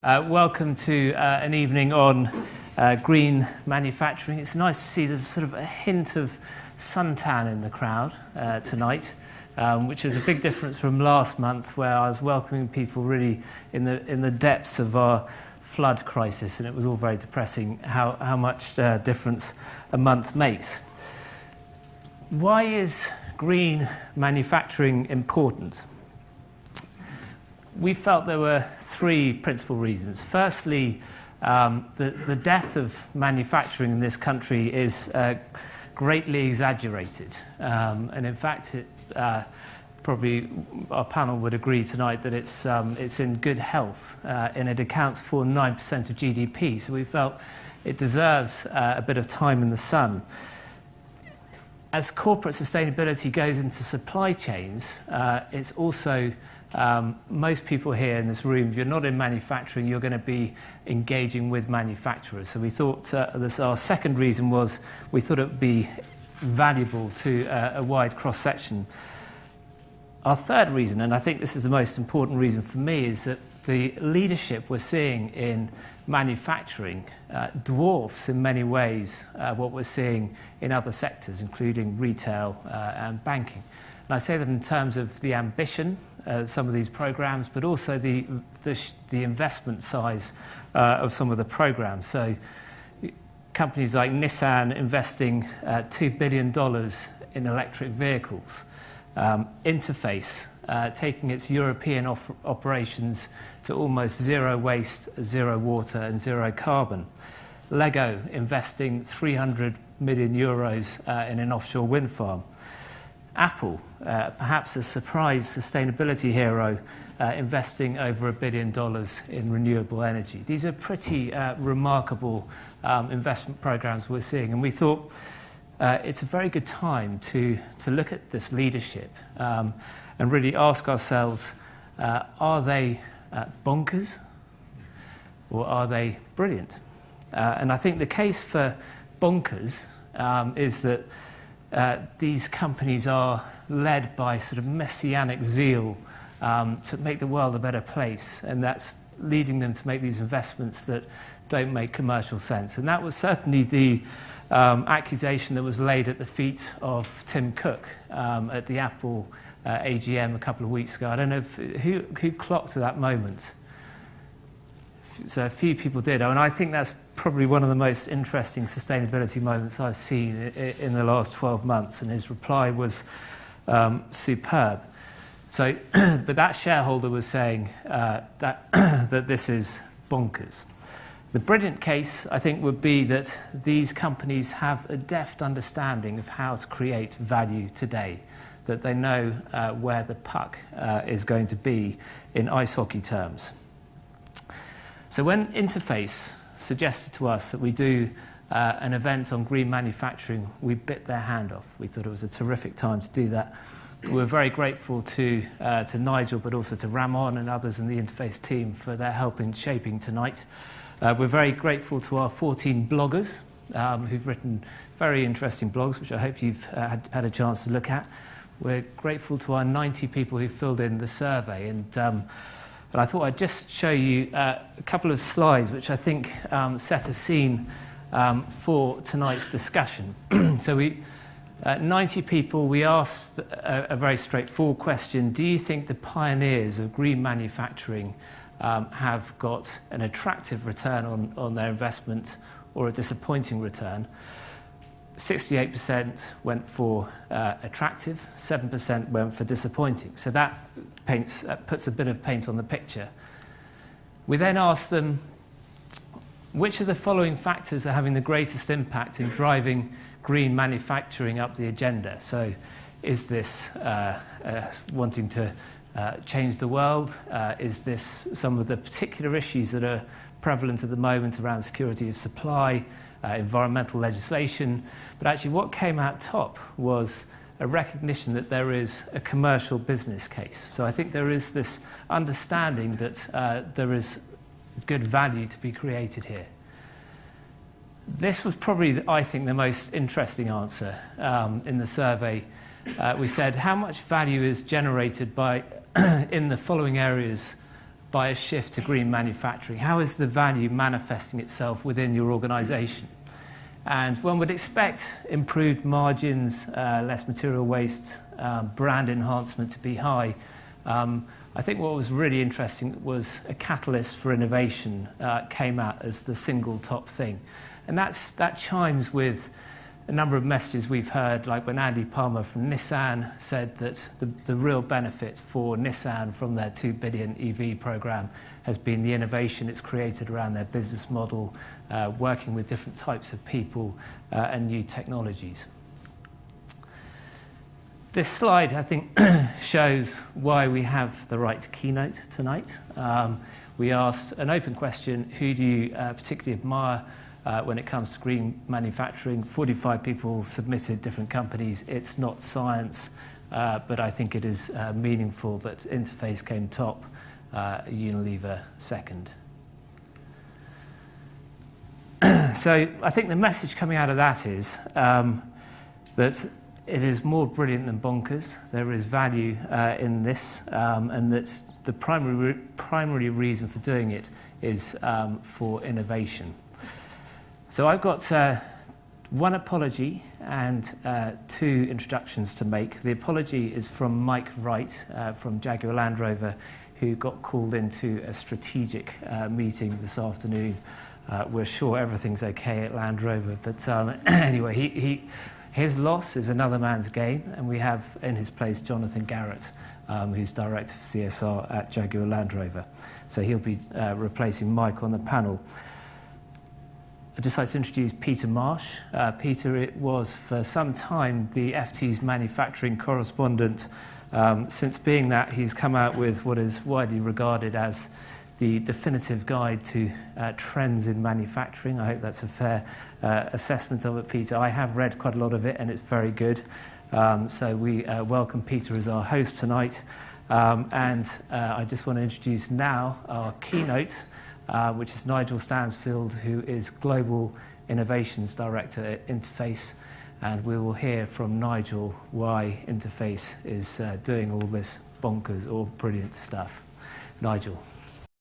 Welcome to an evening on green manufacturing. It's nice to see there's sort of a hint of suntan in the crowd tonight, which is a big difference from last month where I was welcoming people really in the depths of our flood crisis, and it was all very depressing how much difference a month makes. Why is green manufacturing important? We felt there were three principal reasons. Firstly, the death of manufacturing in this country is greatly exaggerated. And in fact, probably our panel would agree tonight that it's in good health, and it accounts for 9% of GDP. So we felt it deserves a bit of time in the sun. As corporate sustainability goes into supply chains, it's also most people here in this room, if you're not in manufacturing, you're going to be engaging with manufacturers. So we thought our second reason was we thought it would be valuable to a wide cross-section. Our third reason, and I think this is the most important reason for me, is that the leadership we're seeing in manufacturing dwarfs in many ways what we're seeing in other sectors, including retail and banking. And I say that in terms of the ambition some of these programs, but also the investment size of some of the programs. So companies like Nissan investing $2 billion in electric vehicles, Interface taking its European operations to almost zero waste, zero water and zero carbon. Lego investing 300 million euros in an offshore wind farm. Apple, perhaps a surprise sustainability hero, investing over $1 billion in renewable energy. These are pretty remarkable investment programs we're seeing, and we thought it's a very good time to look at this leadership and really ask ourselves, are they bonkers or are they brilliant? And I think the case for bonkers is that these companies are led by sort of messianic zeal to make the world a better place, and that's leading them to make these investments that don't make commercial sense. And that was certainly the accusation that was laid at the feet of Tim Cook at the Apple AGM a couple of weeks ago. I don't know who clocked to that moment. So a few people did, and I think that's probably one of the most interesting sustainability moments I've seen in the last 12 months, and his reply was superb. So, but that shareholder was saying that this is bonkers. The brilliant case, I think, would be that these companies have a deft understanding of how to create value today, that they know where the puck is going to be in ice hockey terms. So when Interface suggested to us that we do an event on green manufacturing, we bit their hand off. We thought it was a terrific time to do that. We're very grateful to Nigel, but also to Ramon and others in the Interface team for their help in shaping tonight. We're very grateful to our 14 bloggers who've written very interesting blogs, which I hope you've had a chance to look at. We're grateful to our 90 people who filled in the survey, and I thought I'd just show you a couple of slides which I think set a scene for tonight's discussion. So 90 people, we asked a very straightforward question: do you think the pioneers of green manufacturing have got an attractive return on their investment or a disappointing return? 68% went for attractive, 7% went for disappointing. So that puts a bit of paint on the picture. We then asked them, which of the following factors are having the greatest impact in driving green manufacturing up the agenda? So is this wanting to change the world? Is this some of the particular issues that are prevalent at the moment around security of supply, environmental legislation? But actually what came out top was a recognition that there is a commercial business case. So I think there is this understanding that there is good value to be created here. This was probably, I think, the most interesting answer in the survey. We said, how much value is generated by in the following areas by a shift to green manufacturing? How is the value manifesting itself within your organisation? And one would expect improved margins, less material waste, brand enhancement to be high. I think what was really interesting was a catalyst for innovation came out as the single top thing. And that chimes with a number of messages we've heard, like when Andy Palmer from Nissan said that the real benefit for Nissan from their 2 billion EV program has been the innovation it's created around their business model, working with different types of people and new technologies. This slide, I think, shows why we have the right keynote tonight. We asked an open question: who do you particularly admire when it comes to green manufacturing? 45 people submitted, different companies. It's not science, but I think it is meaningful that Interface came top, Unilever second. So I think the message coming out of that is that it is more brilliant than bonkers. There is value in this, and that the primary reason for doing it is for innovation. So I've got one apology and 2 introductions to make. The apology is from Mike Wright from Jaguar Land Rover, who got called into a strategic meeting this afternoon. We're sure everything's okay at Land Rover, but anyway, his loss is another man's gain, and we have in his place Jonathan Garrett, who's Director of CSR at Jaguar Land Rover. So he'll be replacing Mike on the panel. I'd just like to introduce Peter Marsh. Peter was for some time the FT's manufacturing correspondent. Since being that, he's come out with what is widely regarded as the definitive guide to trends in manufacturing. I hope that's a fair assessment of it, Peter. I have read quite a lot of it, and it's very good. So we welcome Peter as our host tonight. And I just want to introduce now our keynote, which is Nigel Stansfield, who is Global Innovations Director at Interface. And we will hear from Nigel why Interface is doing all this bonkers or brilliant stuff. Nigel.